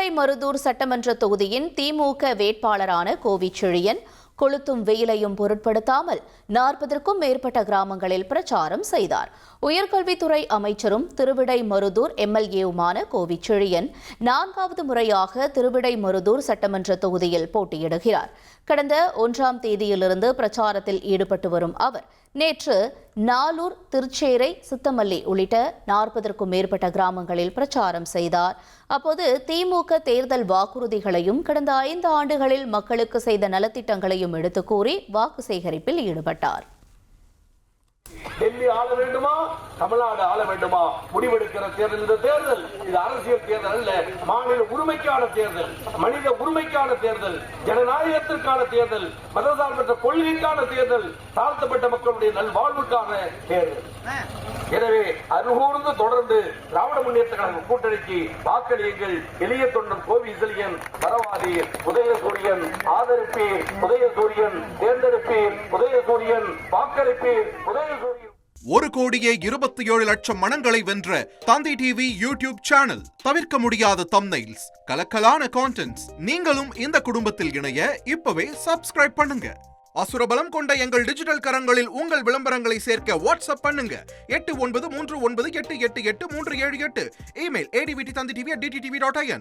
திருவிடைமருதூர் சட்டமன்ற தொகுதியின் திமுக வேட்பாளரான கோவிச்செழியன் கொளுத்தும் வெயிலையும் பொருட்படுத்தாமல் 40க்கும் மேற்பட்ட கிராமங்களில் பிரச்சாரம் செய்தார். உயர்கல்வித்துறை அமைச்சரும் திருவிடைமருதூர் எம்எல்ஏவுமான கோவிச்செழியன் 4வது முறையாக திருவிடைமருதூர் சட்டமன்ற தொகுதியில் போட்டியிடுகிறார். கடந்த 1ஆம் தேதியிலிருந்து பிரச்சாரத்தில் ஈடுபட்டு வரும் அவர் நேற்று நாலூர், திருச்சேரை, சித்தமல்லி உள்ளிட்ட 40க்கும் மேற்பட்ட கிராமங்களில் பிரச்சாரம் செய்தார். அப்போது திமுக தேர்தல் வாக்குறுதிகளையும் கடந்த 5 ஆண்டுகளில் மக்களுக்கு செய்த நலத்திட்டங்களையும் எடுத்துக் கூறி வாக்கு சேகரிப்பில் ஈடுபட்டார். டெல்லி ஆள வேண்டுமா, தமிழ்நாடு ஆள வேண்டுமா முடிவெடுக்கிற தேர்தல் இந்த தேர்தல். இது அரசியல் தேர்தல் அல்ல, மாநில உரிமைக்கான தேர்தல், மனித உரிமைக்கான தேர்தல், ஜனநாயகத்திற்கான தேர்தல், மதசார்பற்ற கொள்கைக்கான தேர்தல், தாழ்த்தப்பட்ட மக்களுடைய நல்வாழ்வுக்கான தேர்தல். எனவே அருகூர்ந்து தொடர்ந்து திராவிட முன்னேற்ற கழக கூட்டணிக்கு வாக்களியுங்கள். எளிய தொண்டன் கோவிச்செழியன் பரவாதீர், உதயசூரியன் ஆதரிப்பீர், உதயசூரியன் தேர்ந்தெடுப்பீர், உதயசூரியன் வாக்களிப்பீர், உதயசூரியன். 1,27,00,000 மனங்களை வென்ற தந்தி டிவி யூடியூப் சேனல். தவிர்க்க முடியாத தம்ப்நெயில்ஸ், கலக்கலான கான்டென்ட்ஸ். நீங்களும் இந்த குடும்பத்தில் இணைய இப்பவே சப்ஸ்கிரைப் பண்ணுங்க. அசுரபலம் கொண்ட எங்கள் டிஜிட்டல் கரங்களில் உங்கள் விளம்பரங்களை சேர்க்க வாட்ஸ்அப் பண்ணுங்க. 8939888378. Email advttv@dttv.in.